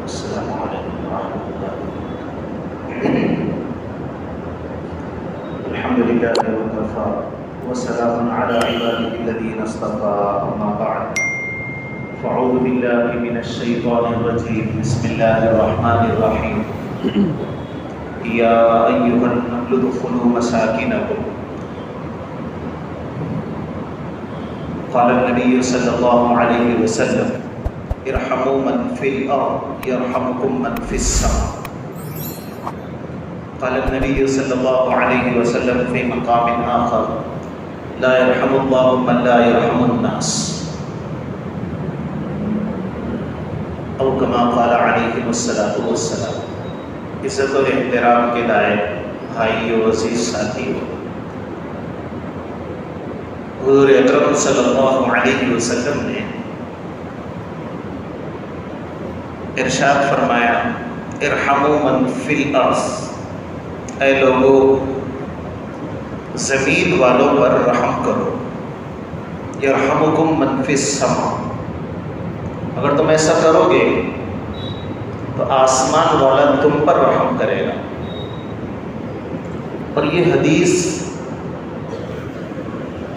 السلام علیکم ورحمۃ اللہ وبرکاتہ۔ الحمد للہ وکفیٰ وسلام علی عبادہ الذین اصطفیٰ، اما بعد فاعوذ باللہ من الشیطان الرجیم، بسم اللہ الرحمن الرحیم۔ یا ایھا النمل ادخلوا مساکنکم، قال النبی صلی اللہ علیہ وسلم ارحموا من فی الارض یرحمکم من فی السماء۔ قال النبی صلی اللہ علیہ وسلم فی مقام آخر لا يرحم اللہ من لا يرحم الناس، او کما قال علیہ الصلاۃ والسلام۔ عزت اور احترام کے لائق بھائیو، عزیز ساتھیو، حضور اکرم صلی اللہ علیہ وسلم نے ارشاد فرمایا ارحموا من فی الارض، اے لوگو زمین والوں پر رحم کرو، یرحمکم من فی السماء، اگر تم ایسا کرو گے تو آسمان والا تم پر رحم کرے گا۔ اور یہ حدیث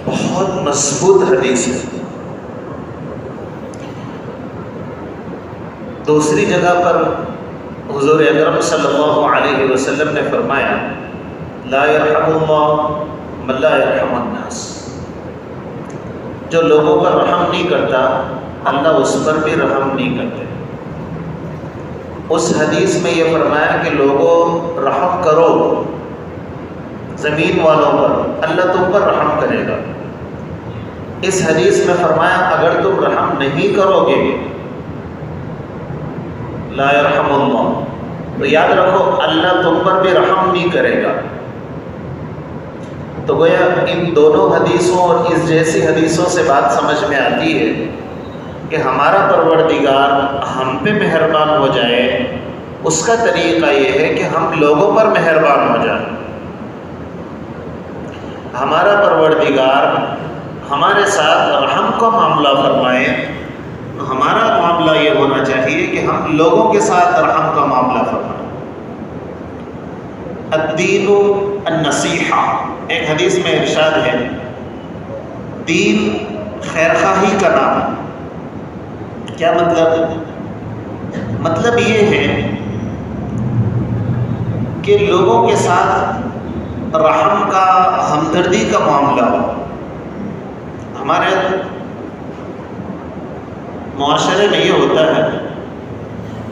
بہت مضبوط حدیث ہے۔ دوسری جگہ پر حضور اکرم صلی اللہ علیہ وسلم نے فرمایا لا یرحم اللہ من لا یرحم الناس، جو لوگوں پر رحم نہیں کرتا اللہ اس پر بھی رحم نہیں کرتے۔ اس حدیث میں یہ فرمایا کہ لوگوں رحم کرو زمین والوں پر، اللہ تم پر رحم کرے گا۔ اس حدیث میں فرمایا اگر تم رحم نہیں کرو گے لا یرحم اللہ، تو یاد رکھو اللہ تم پر بھی رحم نہیں کرے گا۔ تو گویا ان دونوں حدیثوں اور اس جیسی حدیثوں سے بات سمجھ میں آتی ہے کہ ہمارا پروردگار ہم پہ مہربان ہو جائے، اس کا طریقہ یہ ہے کہ ہم لوگوں پر مہربان ہو جائیں۔ ہمارا پروردگار ہمارے ساتھ رحم کا معاملہ فرمائے، ہمارا معاملہ یہ ہونا چاہیے کہ ہم لوگوں کے ساتھ رحم کا معاملہ فرمائیں۔ الدین النصیحہ، ایک حدیث میں ارشاد ہے دین خیر خواہی کا نام ہے۔ کیا مطلب یہ ہے کہ لوگوں کے ساتھ رحم کا، ہمدردی کا معاملہ ہو۔ ہمارے معاشرے میں یہ ہوتا ہے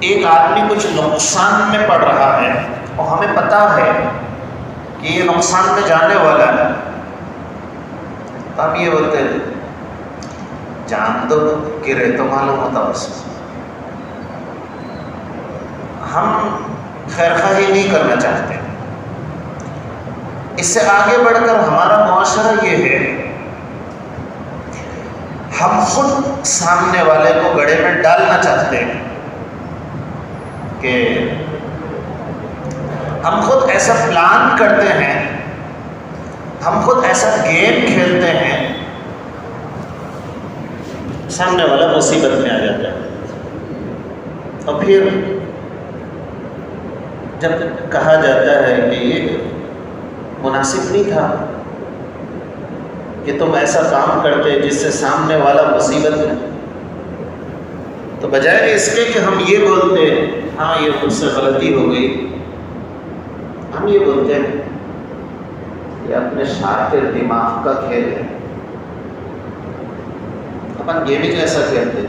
ایک آدمی کچھ نقصان میں پڑ رہا ہے اور ہمیں پتہ ہے کہ یہ نقصان میں جانے والا ہے، تو ہم یہ بولتے ہیں جان دو کہ رہے تو معلوم ہوتا بس۔ ہم خیر خواہی نہیں کرنا چاہتے۔ اس سے آگے بڑھ کر ہمارا معاشرہ یہ ہے ہم خود سامنے والے کو گڑھے میں ڈالنا چاہتے ہیں کہ ہم خود ایسا پلان کرتے ہیں، ہم خود ایسا گیم کھیلتے ہیں، سامنے والا مصیبت میں آ جاتا ہے۔ اور پھر جب کہا جاتا ہے کہ یہ مناسب نہیں تھا کہ تم ایسا کام کرتے جس سے سامنے والا مصیبت میں، تو بجائے اس کے کہ ہم یہ بولتے ہاں یہ مجھ سے غلطی ہو گئی، ہم یہ بولتے ہیں یہ اپنے شاطر دماغ کا کھیل ہے۔ اپن گیمنگ ایسا کھیلتے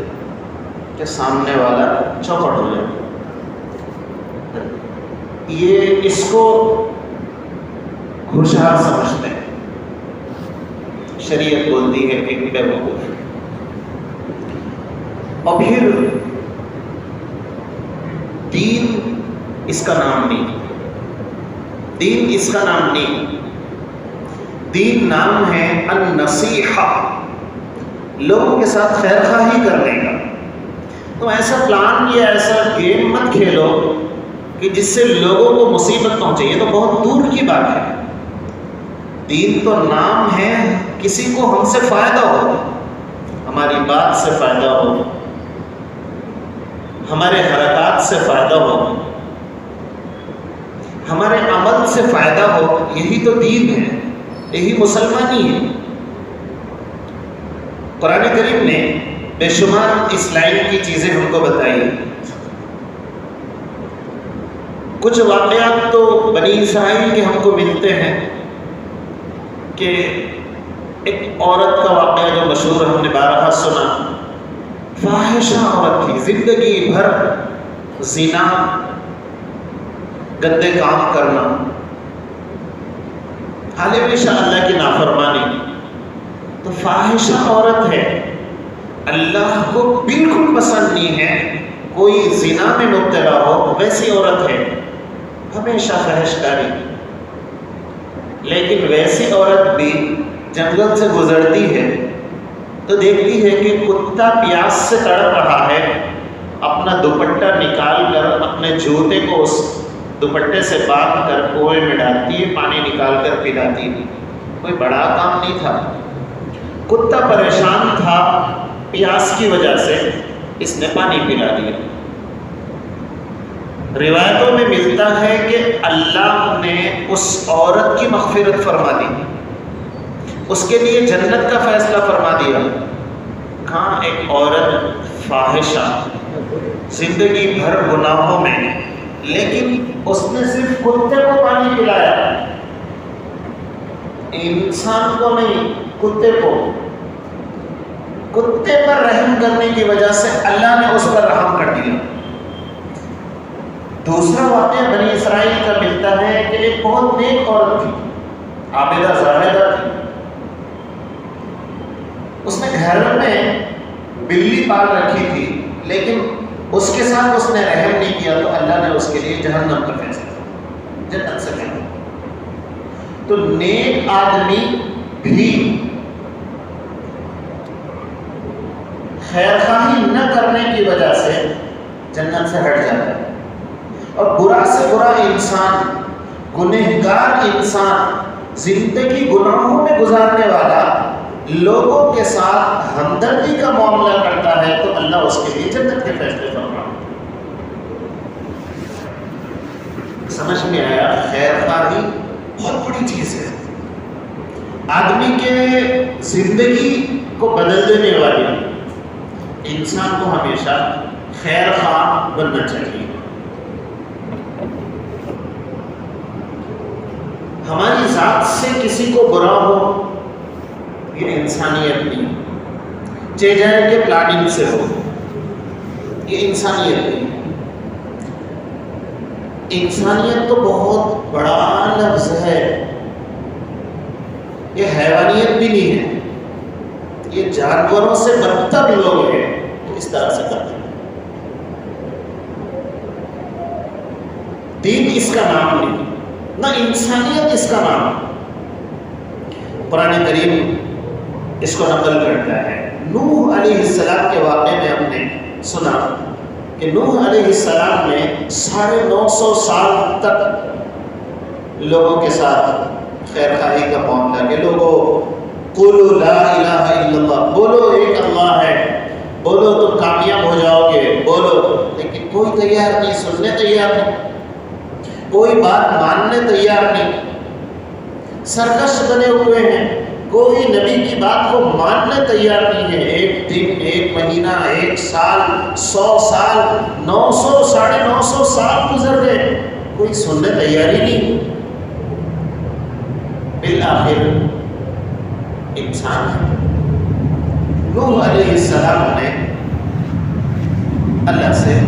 کہ سامنے والا چوپٹ ہو جائے، یہ اس کو ہوشیار سمجھتے ہیں۔ شریعت بولتی ہے کہ بے وقوف۔ اور پھر دین اس کا نام نہیں، دین اس کا نام نہیں، دین نام ہے النصیحہ، لوگوں کے ساتھ خیر خواہی کرنے کا۔ تو ایسا پلان یا ایسا گیم مت کھیلو کہ جس سے لوگوں کو مصیبت پہنچے، یہ تو بہت دور کی بات ہے۔ دین تو نام ہے کسی کو ہم سے فائدہ ہو، ہماری بات سے فائدہ ہو، ہمارے حرکات بات سے فائدہ ہو، ہمارے عمل سے فائدہ ہو، یہی تو دین ہے، یہی مسلمانی ہے۔ قرآن کریم نے بے شمار اس لائن کی چیزیں ہم کو بتائی۔ کچھ واقعات تو بنی اسرائیل کے ہم کو ملتے ہیں کہ ایک عورت کا واقعہ جو مشہور ہم نے بارہا سنا، فاحشہ عورت تھی، زندگی بھر زنا، گندے کام کرنا، حال ہمیشہ اللہ کی نافرمانی، تو فاحشہ عورت ہے، اللہ کو بالکل پسند نہیں ہے کوئی زنا میں مبتلا ہو، ویسی عورت ہے، ہمیشہ فحش کاری۔ لیکن ویسی عورت بھی جنگل سے گزرتی ہے تو دیکھتی ہے کہ کتا پیاس سے تڑپ رہا ہے، اپنا دوپٹہ نکال کر اپنے جوتے کو اس دوپٹے سے باندھ کر کنویں میں ڈالتی ہے، پانی نکال کر پلاتی ہے۔ کوئی بڑا کام نہیں تھا، کتا پریشان تھا پیاس کی وجہ سے، اس نے پانی پلا دیا۔ روایتوں میں ملتا ہے کہ اللہ نے اس عورت کی مغفرت فرما دی، اس کے لیے جنت کا فیصلہ فرما دیا۔ کہاں ایک عورت فاحشہ، زندگی بھر گناہوں میں، لیکن اس نے صرف کتے کو پانی پلایا، انسان کو نہیں، کتے کو۔ کتے پر رحم کرنے کی وجہ سے اللہ نے اس پر رحم کر دیا۔ دوسرا واقعہ بنی اسرائیل کا ملتا ہے کہ ایک بہت نیک عورت تھی، عابدہ زاہدہ تھی، اس نے گھر میں بلی پال رکھی تھی، لیکن اس کے ساتھ اس نے رحم نہیں کیا تو اللہ نے اس کے لیے جہنم کا فیصلہ کیا، جنت سے کیا۔ تو نیک آدمی بھی خیر خواہی نہ کرنے کی وجہ سے جنت سے ہٹ جاتا ہے، اور برا سے برا انسان، گنہگار انسان، زندگی گناہوں میں گزارنے والا، لوگوں کے ساتھ ہمدردی کا معاملہ کرتا ہے تو اللہ اس کے لیے جنت کے فیصلے فرماتا ہے۔ سمجھ میں آیا؟ خیر خواہی بہت بڑی چیز ہے، آدمی کے زندگی کو بدل دینے والی۔ انسان کو ہمیشہ خیر خواہ بننا چاہیے۔ ہماری ذات سے کسی کو برا ہو، یہ انسانیت نہیں، چاہے جائے کہ پلاننگ سے ہو، یہ انسانیت نہیں۔ انسانیت تو بہت بڑا لفظ ہے، یہ حیوانیت بھی نہیں ہے، یہ جانوروں سے بدتر لوگ ہیں تو اس طرح سے کرتے ہیں۔ دین اس کا نام نہیں، نہ انسانیت اس کا نام۔ قرآن کریم اس کو نقل کرتا ہے۔ نوح علیہ السلام کے واقعے میں ہم نے سنا کہ نوح علیہ السلام نے 950 سال تک لوگوں کے ساتھ خیر خواہی کا معاملہ کہ لوگوں قولوا لا الہ الا اللہ، بولو ایک اللہ ہے، بولو تم کامیاب ہو جاؤ گے، بولو، لیکن کوئی تیار نہیں، سننے تیار نہیں، کوئی بات ماننے تیار نہیں، سرکش بنے ہوئے ہیں، کوئی نبی کی بات کو ماننے تیار نہیں ہے۔ ایک دن، ایک مہینہ، ایک سال، 100 سال، 900 ساڑھے 900 سال گزر گئے، کوئی سننے تیار ہی نہیں۔ بالآخر انسان ہے۔ نوح علیہ السلام نے اللہ سے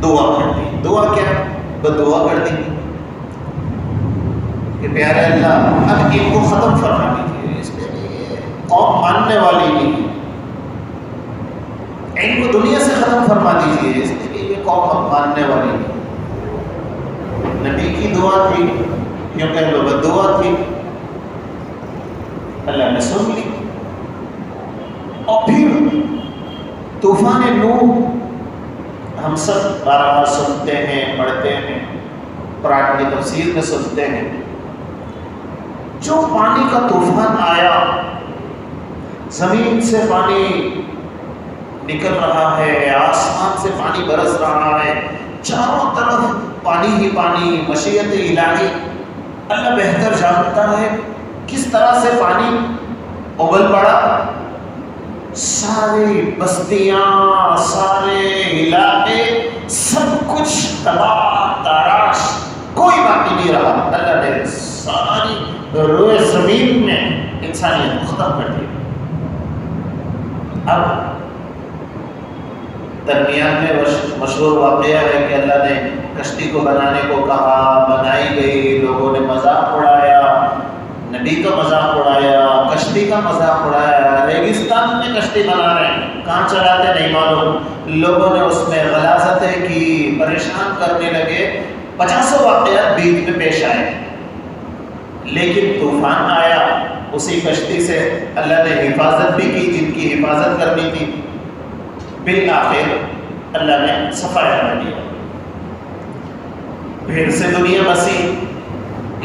دعا کر دی۔ دعا کیا؟ بدعا کر دی کہ پیارے اللہ اب ان کو ختم فرما دیجیے، اس میں قوم ماننے والی نہیں، ان کو دنیا سے ختم فرما دیجیے، اس لیے یہ قوم اب ماننے والی نہیں۔ نبی کی دعا تھی، یوں کہہ لو بدعا تھی، اللہ نے سن لی۔ اور پھر طوفان نوح ہم سب بارہا سنتے ہیں، پڑھتے ہیں، قرآن کی تفسیر میں سنتے ہیں۔ جو پانی کا طوفان آیا، زمین سے پانی نکل رہا ہے، آسمان سے پانی برس رہا ہے، چاروں طرف پانی ہی پانی، مشیت الہی۔ اللہ بہتر جانتا ہے کس طرح سے پانی ابل پڑا، ساری بستیاں، سارے علاقے، سب کچھ تباہ تاراش، کوئی باقی نہیں رہا۔ اللہ نے ساری روئے زمین میں انسانیت ختم کر دی۔ اب درمیان میں مشہور واقعہ ہے کہ اللہ نے کشتی کو بنانے کو کہا، بنائی گئی، لوگوں نے مذاق اڑایا، نبی کا مذاق اڑایا، کشتی کا مذاق اڑایا، ریگستان میں کشتی بنا رہے ہیں، کہاں چلاتے نہیں معلوم، لوگوں نے اس میں غلاظتیں کی، پریشان کرنے لگے، 50 واقعات بیچ میں پیش آئے، لیکن طوفان آیا، اسی کشتی سے اللہ نے حفاظت بھی کی جن کی حفاظت کرنی تھی، بالآخر اللہ نے صفایا کر دیا، پھر سے دنیا بسی۔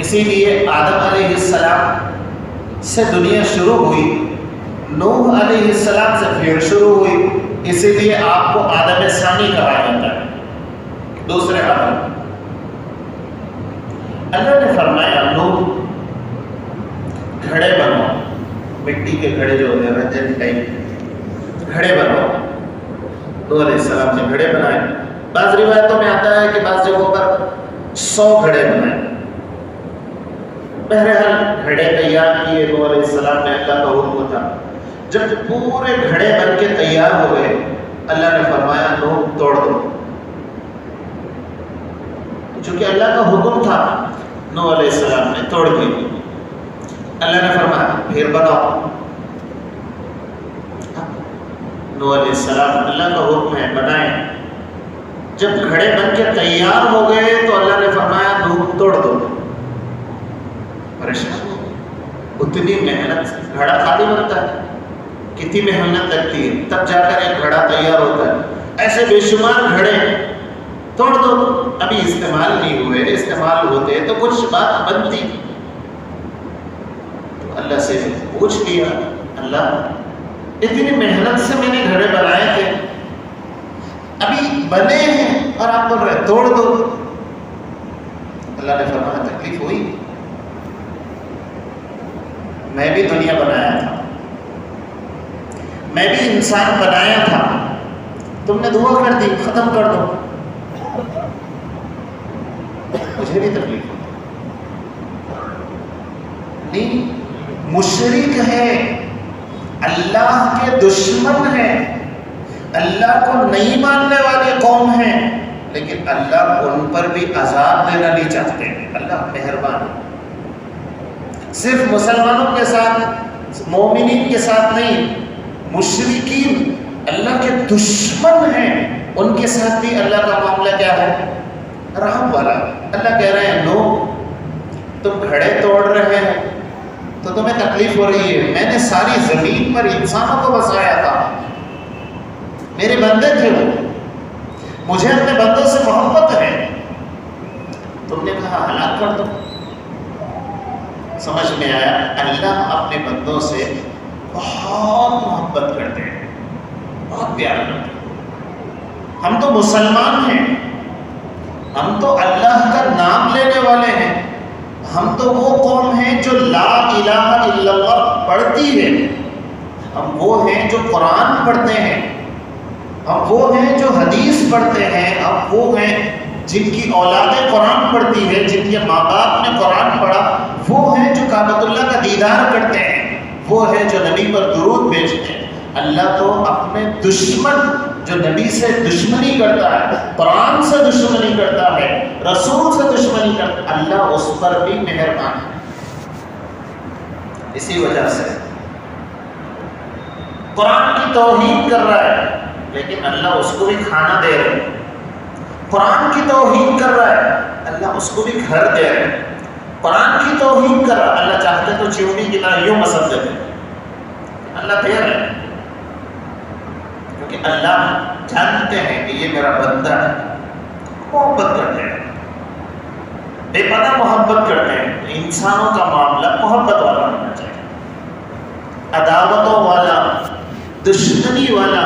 اسی لیے آدم علیہ السلام سے دنیا شروع ہوئی، نوح علیہ السلام سے پھر شروع ہوئی، اسی لیے آپ کو آدم ثانی کہا جاتا ہے، دوسرے آدم۔ اللہ نے فرمایا نوح گھڑے بناؤ، مٹی کے گھڑے جو ہوتے ہیں رنجن ٹائپ، گھڑے بناؤ۔ نوح علیہ السلام نے گھڑے بنائے، بعض روایتوں میں آتا ہے کہ بعض جگہوں پر 100 گھڑے بنائے۔ بہرحال گھڑے تیار کیے نوح علیہ السلام نے، اللہ کا حکم تھا۔ جب پورے گھڑے بن کے تیار ہو گئے، اللہ نے فرمایا نوح توڑ دو، چونکہ اللہ کا حکم تھا، نوح علیہ السلام نے توڑ دی۔ اللہ نے فرمایا پھر بناؤ، نوح علیہ السلام، اللہ کا حکم ہے بنائیں۔ جب گھڑے بن کے تیار ہو گئے تو اللہ نے فرمایا نوح توڑ دو، پریشان ہو، اتنی محنت، گھڑا خالی بنتا ہے، کتنی محنت لگتی ہے تب جا کر ایک گھڑا تیار ہوتا ہے، ایسے بے شمار گھڑے، توڑ دو، ابھی استعمال نہیں ہوئے، استعمال ہوتے تو کچھ بات بنتی۔ تو اللہ سے پوچھ لیا، اللہ اتنی محنت سے میں نے گھڑے بنائے تھے، ابھی بنے ہیں اور آپ بول رہے توڑ دو۔ اللہ نے فرمایا تکلیف ہوئی، میں بھی دنیا بنایا تھا، میں بھی انسان بنایا تھا، تم نے دعا کر دی ختم کر دو، مجھے بھی تکلیف ہوئی۔ نہیں، مشرک ہے، اللہ کے دشمن ہیں، اللہ کو نہیں ماننے والی قوم ہیں، لیکن اللہ ان پر بھی عذاب دینا نہیں چاہتے۔ اللہ مہربان ہے، صرف مسلمانوں کے ساتھ، مومنین کے ساتھ نہیں، مشرکین اللہ کے دشمن ہیں، ان کے ساتھ بھی اللہ کا معاملہ کیا ہے؟ رحم والا۔ اللہ کہہ رہے ہیں نو، تم گھڑے توڑ رہے ہیں تو تمہیں تکلیف ہو رہی ہے، میں نے ساری زمین پر انسانوں کو بسایا تھا، میرے بندے تھے وہ، مجھے اپنے بندوں سے محبت ہے، تم نے کہا ہلاک کر دو۔ سمجھ میں آیا؟ اللہ اپنے بندوں سے بہت محبت کرتے ہیں، بہت پیار کرتے ہیں۔ ہم تو مسلمان ہیں، ہم تو اللہ کا نام لینے والے ہیں، ہم تو وہ قوم ہیں جو لا الہ الا اللہ پڑھتی ہے، ہم وہ ہیں جو قرآن پڑھتے ہیں، ہم وہ ہیں جو حدیث پڑھتے ہیں، ہم وہ ہیں جن کی اولادیں قرآن پڑھتی ہے، جن کے ماں باپ نے قرآن پڑھا، وہ ہیں جو کعبۃ اللہ کا دیدار کرتے ہیں، وہ ہیں جو نبی پر درود بھیجتے ہیں۔ اللہ تو اپنے دشمن جو نبی سے دشمنی کرتا ہے، قرآن سے دشمنی کرتا ہے، رسول سے دشمنی کرتا ہے، اللہ اس پر بھی مہربان ہے۔ اسی وجہ سے قرآن کی توہین کر رہا ہے لیکن اللہ اس کو بھی کھانا دے رہے ہیں، قرآن کی توہین کر رہا ہے اللہ اس کو بھی گھر دے رہے ہیں، قرآن کی توہین کر رہا ہے، اللہ چاہتے تو چیونی کی طرح یوں مسل دیتے، اللہ دے رہے ہیں، کیونکہ اللہ جانتے ہیں کہ یہ میرا بندہ ہے، محبت کرتے ہیں، بے پناہ محبت کرتے ہیں۔ انسانوں کا معاملہ محبت والا ہونا چاہیے، عداوتوں والا، دشمنی والا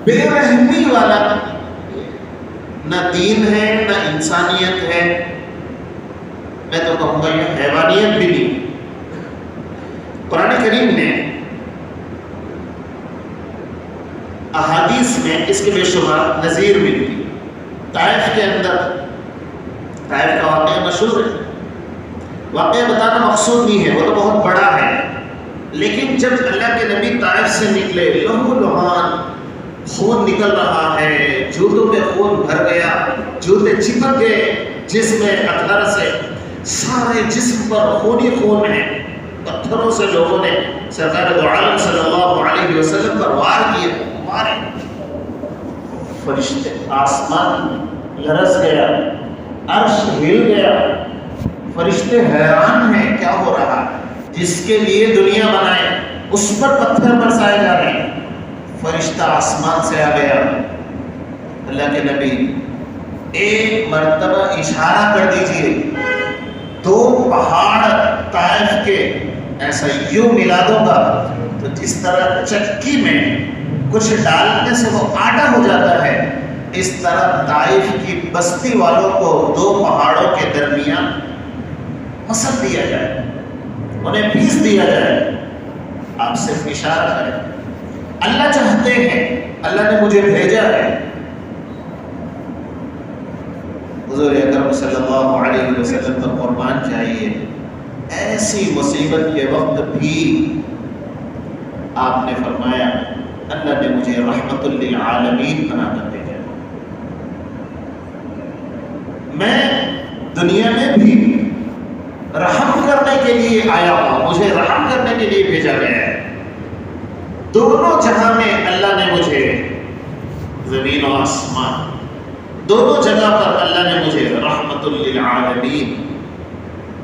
بے رحمی والا نہ دین ہے نہ انسانیت ہے، میں تو کہوں گا یہ حیوانیت بھی نہیں۔ قرآن کریم نے احادیث میں اس کے بے شمار نظیر ملتی۔ طائف کے اندر، طائف کا واقعہ مشہور ہے، واقعہ بتانا مقصود نہیں ہے، وہ تو بہت بڑا ہے، لیکن جب اللہ کے نبی طائف سے نکلے، لہو لہان خون نکل رہا ہے، جوتوں میں خون بھر گیا، جوتے چپک گئے جسم اطہر سے، سارے جسم پر خون ہی خون ہے، پتھروں سے لوگوں نے سرکار دو عالم صلی اللہ علیہ وسلم پر وار کیے، مارے، فرشتے، آسمان لرز گیا، عرش ہل گیا، فرشتے حیران ہیں کیا ہو رہا ہے، جس کے لیے دنیا بنائے اس پر پتھر برسائے جا رہے ہیں۔ فرشتہ آسمان سے آ گیا، اللہ کے نبی ایک مرتبہ اشارہ کر دیجئے، دو پہاڑ طائف کے ایسا یوں ملا دوں گا تو جس طرح چکی میں کچھ ڈالنے سے وہ آٹا ہو جاتا ہے، اس طرح طائف کی بستی والوں کو دو پہاڑوں کے درمیان مسل دیا جائے، انہیں پیس دیا جائے۔ آپ صرف اشارہ کریں، اللہ چاہتے ہیں، اللہ نے مجھے بھیجا ہے۔ حضور اکرم صلی اللہ علیہ وسلم پر قربان چاہیے، ایسی مصیبت کے وقت بھی آپ نے فرمایا اللہ نے مجھے رحمت للعالمین بنا کر بھیجا، میں دنیا میں بھی رحم کرنے کے لیے آیا ہوں، مجھے رحم کرنے کے لیے بھیجا گیا ہے۔ دونوں جہاں میں اللہ نے مجھے، زمین و آسمان دونوں جگہ پر اللہ نے مجھے رحمت للعالمین،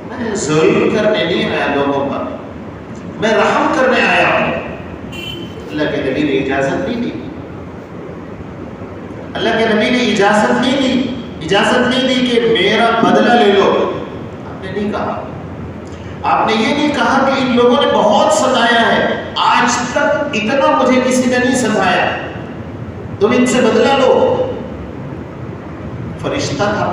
میں ظلم کرنے نہیں آیا لوگوں پر، میں رحم کرنے آیا ہوں۔ اللہ کے نبی نے اجازت نہیں دی، اللہ کے نبی نے اجازت نہیں دی کہ میرا بدلہ لے لو، آپ نے نہیں کہا۔ آپ نے یہ نہیں کہا کہ ان لوگوں نے بہت ستایا ہے، آج تک اتنا مجھے کسی نے نہیں ستایا، تم ان سے بدلہ لو۔ فرشتہ تھا،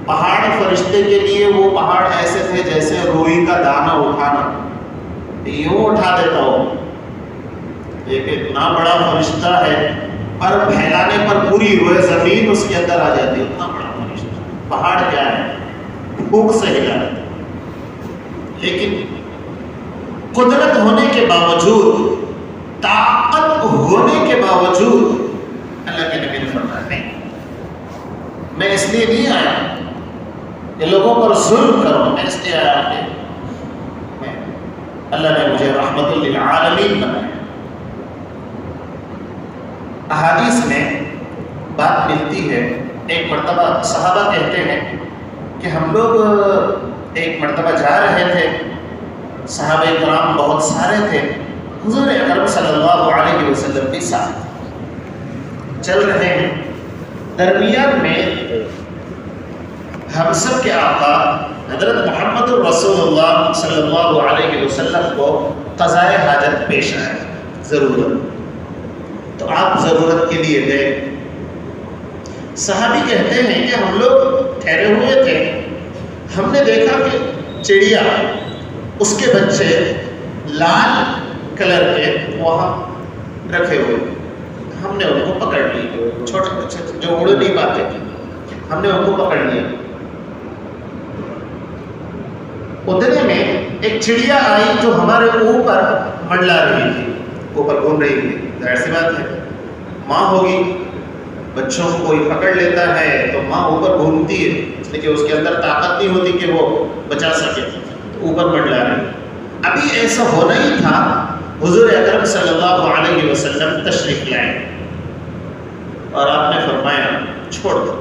پہاڑ فرشتے کے لیے وہ پہاڑ ایسے تھے جیسے روئی کا دانہ اٹھانا، یوں اٹھا دیتا ہو، ایک اتنا بڑا فرشتہ ہے، پر پھیلانے پر پوری روئے زمین اس کے اندر آ جاتی ہے، اتنا بڑا فرشتہ۔ پہاڑ کیا ہے؟ پھونک سے ہلا دیتا، لیکن قدرت ہونے کے باوجود، طاقت ہونے کے باوجود اللہ کے نبی نے فرمایا نہیں، میں اس لیے نہیں آیا کہ لوگوں پر ظلم کروں، میں اس لیے آیا کہ اللہ نے مجھے رحمت للعالمین بنایا۔ احادیث میں بات ملتی ہے، ایک مرتبہ صحابہ کہتے ہیں کہ ہم لوگ ایک مرتبہ جا رہے تھے، صحابہ کرام بہت سارے تھے، حضور اکرم صلی اللہ علیہ وسلم بھی ساتھ چل رہے ہیں، درمیان میں ہم سب کے آقا حضرت محمد رسول اللہ صلی اللہ علیہ وسلم کو قضائے حاجت پیش آئے، ضرورت، تو آپ ضرورت کے لیے گئے۔ صحابی کہتے ہیں کہ ہم لوگ ٹھہرے ہوئے تھے، ہم نے دیکھا کہ چڑیا، اس کے بچے لال کلر کے وہاں رکھے ہوئے، ہم نے ان کو پکڑ لی، چھوٹے بچے جو اڑ نہیں پاتے تھے، ہم نے ان کو پکڑ لیا۔ اتنے میں ایک چڑیا آئی جو ہمارے اوپر منڈلا رہی تھی، اوپر گھوم رہی تھی، ظاہر سی بات ہے ماں ہوگی، بچوں کو کوئی پکڑ لیتا ہے تو ماں اوپر گھومتی ہے، اس لیے کہ اس کے اندر طاقت نہیں ہوتی کہ وہ بچا سکے، تو اوپر منڈلا رہی۔ ابھی ایسا ہونا ہی تھا، حضور اکرم صلی اللہ علیہ وسلم تشریف لائے اور آپ نے فرمایا چھوڑ دو،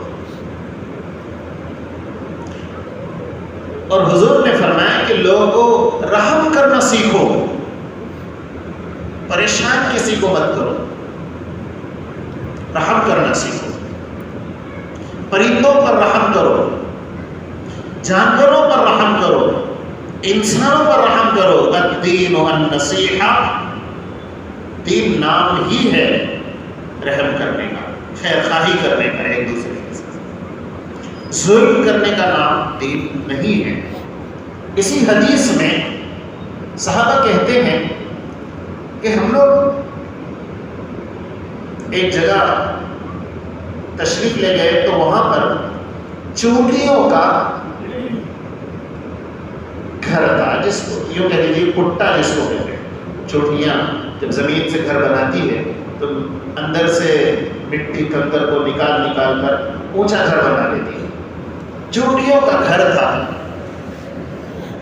اور حضور نے فرمایا کہ لوگوں رحم کرنا سیکھو، پریشان کسی کو مت کرو، رحم کرنا سیکھو، پرندوں پر رحم کرو، جانوروں پر رحم کرو، انسانوں پر رحم کرو۔ الدین النصیحہ، دین نام ہی ہے رحم کرنے کا، خیر خواہی کرنے کا ایک دوسرے کے ساتھ، ظلم کرنے کا نام دین نہیں ہے۔ اسی حدیث میں صحابہ کہتے ہیں کہ ہم لوگ ایک جگہ تشریف لے گئے تو وہاں پر چونٹیوں کا گھر تھا، جس کو یوں کہہ لیجیے کٹا جس کو کہتے ہیں۔ چونٹیاں جب زمین سے گھر بناتی ہے تو اندر سے مٹی کنکر کو نکال کر اونچا گھر بنا لیتی ہے، چونٹیوں کا گھر تھا۔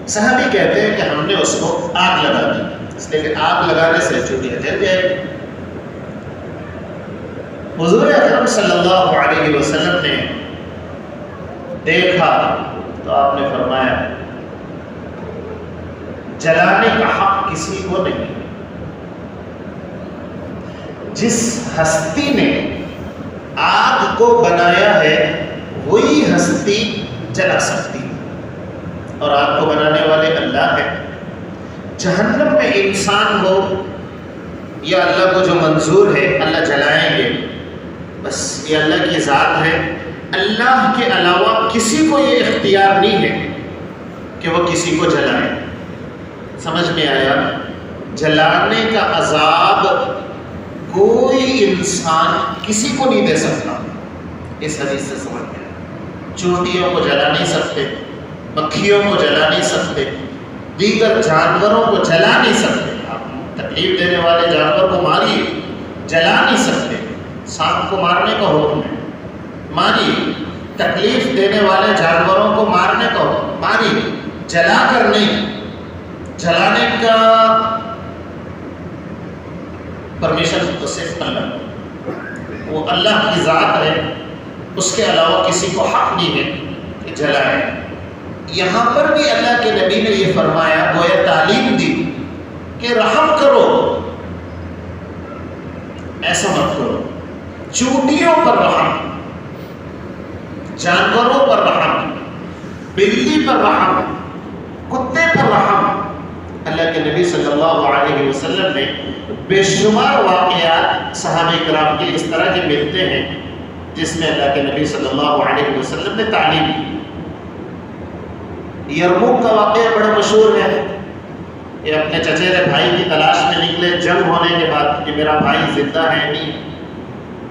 صحابی کہتے ہیں کہ ہم نے اس کو آگ لگا دی، اس لیے کہ آگ لگانے سے چونٹیاں جل جائیں گی۔ حضور اکرم صلی اللہ علیہ وسلم نے دیکھا تو آپ نے فرمایا جلانے کا حق کسی کو نہیں، جس ہستی نے آگ کو بنایا ہے وہی ہستی جلا سکتی، اور آگ کو بنانے والے اللہ ہے۔ جہنم میں انسان ہو یا اللہ کو جو منظور ہے اللہ جلائیں گے، بس یہ اللہ کی ذات ہے۔ اللہ کے علاوہ کسی کو یہ اختیار نہیں ہے کہ وہ کسی کو جلائے۔ سمجھ میں آیا؟ جلانے کا عذاب کوئی انسان کسی کو نہیں دے سکتا، اس حدیث سے سمجھ میں آیا۔ چونٹیوں کو جلا نہیں سکتے، مکھیوں کو جلا نہیں سکتے، دیگر جانوروں کو جلا نہیں سکتے۔ آپ تکلیف دینے والے جانور کو ماریے، جلا نہیں سکتے۔ سانپ کو مارنے کا حکم ہے، ماریے۔ تکلیف دینے والے جانوروں کو مارنے کا حکم، ماریے، جلا کر نہیں۔ جلانے کا پرمیشن تو صرف اللہ، وہ اللہ کی ذات ہے، اس کے علاوہ کسی کو حق نہیں ہے کہ جلائے۔ یہاں پر بھی اللہ کے نبی نے یہ فرمایا، گویا تعلیم دی کہ رحم کرو، ایسا مت کرو۔ چونٹیوں پر رحم، جانوروں پر رحم، بلی پر رحم، کتے پر رحم۔ اللہ کے نبی صلی اللہ علیہ وسلم نے بے شمار واقعات صحابہ کرام کے اس طرح کے ملتے ہیں جس میں اللہ کے نبی صلی اللہ علیہ وسلم نے تعلیم دی۔ یرموک کا واقعہ بڑا مشہور ہے، یہ اپنے چچیرے بھائی کی تلاش میں نکلے جنگ ہونے کے بعد کہ میرا بھائی زندہ ہے نہیں،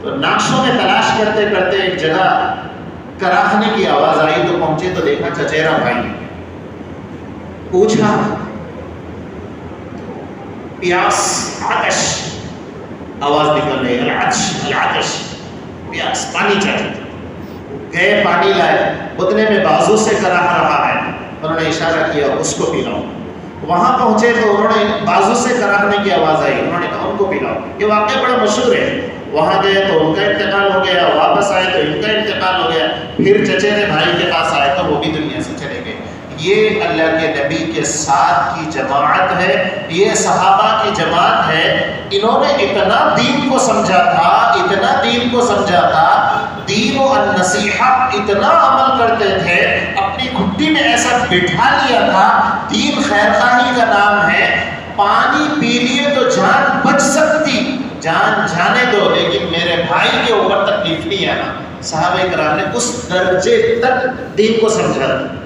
تو نقشوں میں تلاش کرتے کرتے ایک جگہ کراہنے کی آواز آئی تو پہنچے تو دیکھا چچیرا بھائی۔ پوچھا پیاس، عطش، آواز نکل رہی ہے، العطش، پیاس، پانی چاہیے۔ گئے پانی لائے، اتنے میں بازو سے کراہ رہا ہے، انہوں نے اشارہ کیا اس کو پلاؤ۔ وہاں پہنچے تو انہوں نے بازو سے کراہنے کی آواز آئی، انہوں نے کہا ان کو پلاؤ۔ یہ واقعہ بڑا مشہور ہے۔ وہاں گئے تو ان کا انتقال ہو گیا، واپس آئے تو ان کا انتقال ہو گیا، پھر چچیرے بھائی کے پاس آئے تو وہ بھی دنیا سے چلے گئے۔ یہ اللہ کے نبی کے ساتھ کی جماعت ہے، یہ صحابہ کی جماعت ہے۔ انہوں نے اتنا دین کو سمجھا تھا، اتنا دین کو سمجھا تھا، دین و النصیحہ اتنا عمل کرتے تھے، اپنی گھٹی میں ایسا بٹھا لیا تھا، دین خیر خواہی کا نام ہے، پانی پی لیے تو جان بچ سکتی، جان جانے دو لیکن میرے بھائی کے اوپر تکلیف نہیں آنا۔ صحابہ کرام نے اس درجے تک دین کو سمجھا تھا۔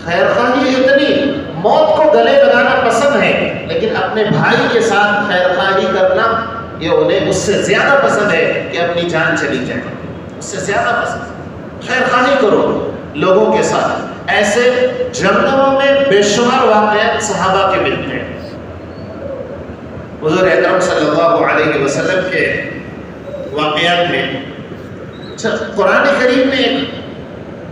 خیر خواہی اتنی، موت کو گلے لگانا پسند ہے لیکن اپنے بھائی کے ساتھ خیر خواہی کرنا یہ انہیں اس سے زیادہ پسند ہے کہ اپنی جان چلی جائے، اس سے زیادہ پسند ہے۔ خیر خواہی کرو لوگوں کے ساتھ۔ ایسے جنگوں میں بے شمار واقعات صحابہ کے ملتے ہیں۔ حضور اکرم صلی اللہ علیہ وسلم کے واقعات میں قرآن کریم میں ایک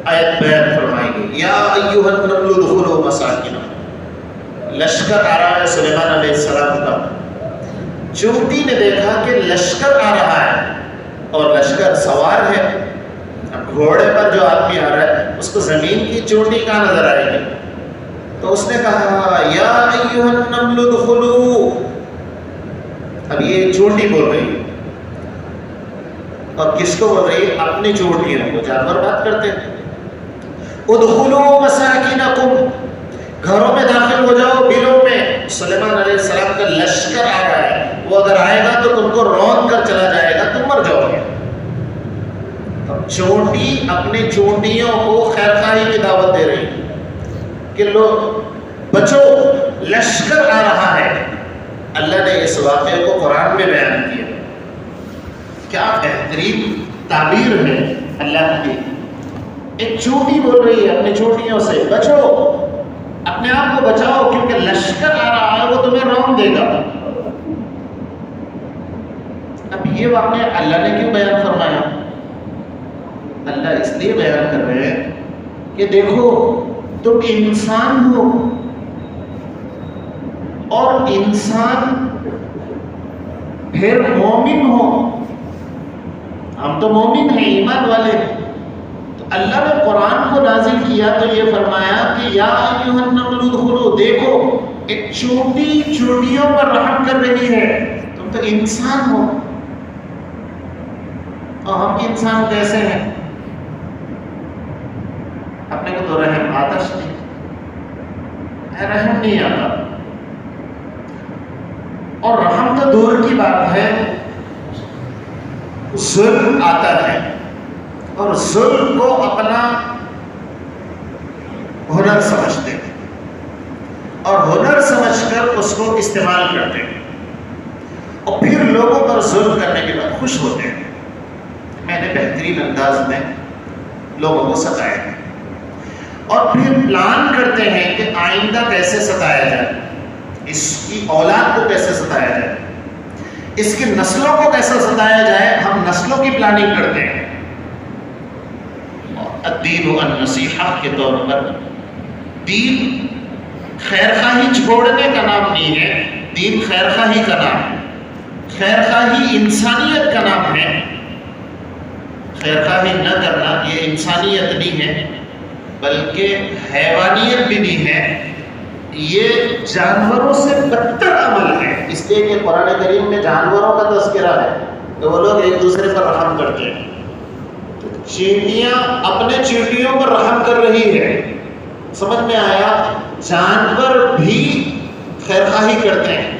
آیت بیان فرمائی گئی، یا ایھا النمل ادخلوا مساکن۔ لشکر آ رہا ہے سلیمان علیہ السلام کا، چونٹی نے دیکھا کہ لشکر آ رہا ہے اور لشکر سوار ہے، اب گھوڑے پر جو آدمی آ رہا ہے اس کو زمین کی چونٹی کہاں نظر آئے گی، تو اس نے کہا یا ایھا النمل ادخلوا۔ اب یہ چونٹی بول رہی ہے، اور کس کو بول رہی ہے؟ اپنی چونٹیوں کو۔ جانور بات کرتے ہیں، ادخلوا مساکنکم، گھروں میں داخل ہو جاؤ، بلوں میں۔ سلیمان علیہ السلام کا لشکر آ رہا ہے، وہ اگر آئے گا تو تم کو رون کر چلا جائے گا، تم مر جاؤ گے۔ چونٹی اپنے چونٹیوں کو خیرخواہی کی دعوت دے رہی کہ لوگ بچو، لشکر آ رہا ہے۔ اللہ نے اس واقعے کو قرآن میں بیان کیا۔ کیا بہترین تعبیر ہے اللہ کی۔ ایک چونٹی بول رہی ہے اپنی چونٹیوں سے، بچو، اپنے آپ کو بچاؤ، کیونکہ لشکر آ رہا ہے، وہ تمہیں رون دے گا۔ اب یہ واقعہ اللہ نے کیوں بیان فرمایا؟ اللہ اس لیے بیان کر رہے ہیں کہ دیکھو تم انسان ہو، اور انسان پھر مومن ہو۔ ہم تو مومن ہیں، ایمان والے ہیں۔ تو اللہ نے قرآن کو نازل کیا تو یہ فرمایا کہ یا ایھا النمل ادخلوا، دیکھو ایک چونٹی چونٹیوں پر رحم کر رہی ہے، تم تو انسان ہو۔ اور ہم انسان کیسے ہیں؟ اپنے کو تو رحم آتش نہیں، رحم نہیں آتا، اور رحم تو دور کی بات ہے، ظلم آتا ہے، اور ظلم کو اپنا ہنر سمجھتے ہیں، اور ہنر سمجھ کر اس کو استعمال کرتے ہیں، اور پھر لوگوں پر ظلم کرنے کے بعد خوش ہوتے ہیں۔ میں نے بہترین انداز میں لوگوں کو ستایا ہے، اور پھر پلان کرتے ہیں کہ آئندہ کیسے ستایا جائے، اس کی اولاد کو کیسے ستایا جائے، اس کی نسلوں کو کیسے ستایا جائے، ہم نسلوں کی پلاننگ کرتے ہیں۔ الدین النصیحہ کے طور پر دین خیرخواہی چھوڑنے کا نام نہیں ہے، دین خیرخواہی کا نام ہے، خیرخواہی انسانیت کا نام ہے۔ خیرخواہی نہ کرنا یہ انسانیت نہیں ہے، بلکہ حیوانیت بھی نہیں ہے، یہ جانوروں سے بدتر عمل ہے۔ اس لیے کہ قرآن کریم میں جانوروں کا تذکرہ ہے کہ وہ لوگ ایک دوسرے پر رحم کرتے ہیں۔ چینٹیاں اپنے چینٹیوں پر رحم کر رہی ہے، سمجھ میں آیا؟ جانور بھی خیرخواہی کرتے ہیں،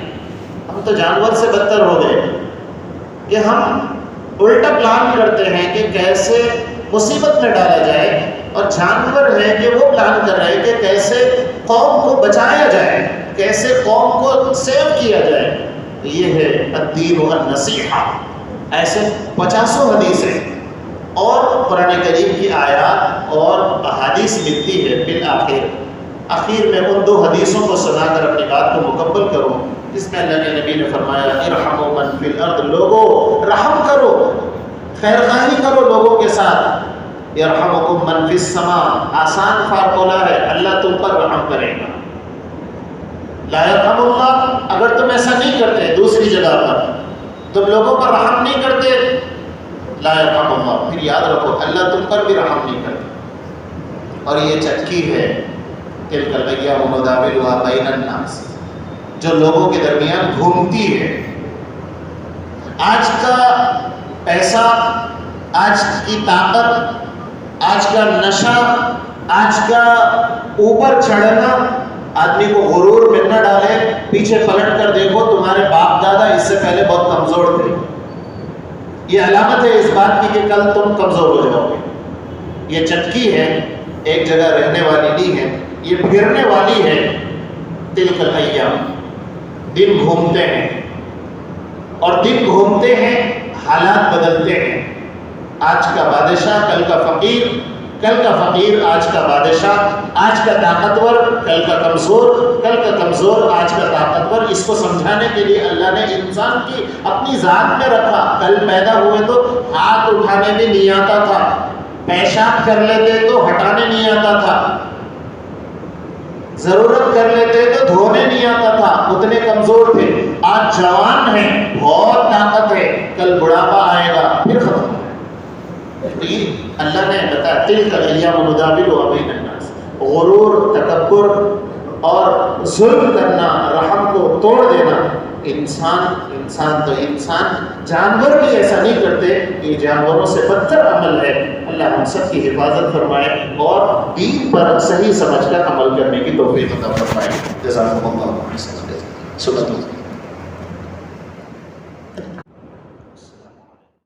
ہم تو جانور سے بدتر ہو گئے کہ ہم الٹا پلان کرتے ہیں کہ کیسے مصیبت میں ڈالا جائے، اور جانور ہے کہ وہ پلان کر رہے ہیں کہ کیسے قوم کو بچایا جائے، کیسے قوم کو سیو کیا جائے۔ یہ ہے الدین النصیحہ۔ ایسے 50 حدیثیں اور قرآن کریم کی آیات اور احادیث ملتی ہے۔ بالآخر میں ان 2 حدیثوں کو سنا کر اپنی بات کو مکمل کروں، جس میں اللہ کے نبی نے فرمایا ارحموا من فی الارض، لوگوں رحم کرو، خیرخواہی کرو لوگوں کے ساتھ، یرحمکم من فی السماء، آسان فارمولہ ہے، اللہ تم پر رحم کرے گا۔ لا یرحم اللہ، اگر تم ایسا نہیں کرتے، دوسری جگہ پر تم لوگوں پر رحم نہیں کرتے، لا یرحم اللہ، پھر یاد رکھو اللہ تم پر بھی رحم نہیں کرتا۔ اور یہ چٹکی ہے تلک الایام نداولها بین الناس، جو لوگوں کے درمیان گھومتی ہے۔ آج کا پیسہ، آج کی طاقت، آج کا نشہ، آج کا اوپر چڑھنا آدمی کو غرور میں نہ ڈالے۔ پیچھے پلٹ کر دیکھو، تمہارے باپ دادا اس سے پہلے بہت کمزور تھے، یہ علامت ہے اس بات کی کہ کل تم کمزور ہو جاؤ گے۔ یہ چٹکی ہے، ایک جگہ رہنے والی نہیں ہے، یہ پھرنے والی ہے۔ تلک الایام، دن گھومتے ہیں، اور دن گھومتے ہیں، حالات بدلتے ہیں۔ آج کا بادشاہ کل کا فقیر، کل کا فقیر آج کا بادشاہ، آج کا طاقتور کل کا کمزور، کل کا کمزور آج کا طاقتور۔ اس کو سمجھانے کے لیے اللہ نے انسان کی اپنی ذات میں رکھا۔ کل پیدا ہوئے تو ہاتھ اٹھانے بھی نہیں آتا تھا، پیشاب کر لیتے تو ہٹانے نہیں آتا تھا، ضرورت کر لیتے تو دھونے نہیں آتا تھا، اتنے کمزور تھے۔ آج جوان ہیں، بہت طاقت ہے، کل بڑھاپا آئے گا پھر ختم۔ اللہ نے بتایا تلک الایام نداولها بین الناس، غرور، تکبر اور ظلم کرنا، رحم کو توڑ دینا، انسان تو انسان، جانور بھی ایسا نہیں کرتے، یہ جانوروں سے بدتر عمل ہے۔ اللہ ہم سب کی حفاظت فرمائے اور دین پر صحیح سمجھ کر عمل کرنے کی توفیق عطا فرمائے۔ جزاکم اللہ خیر۔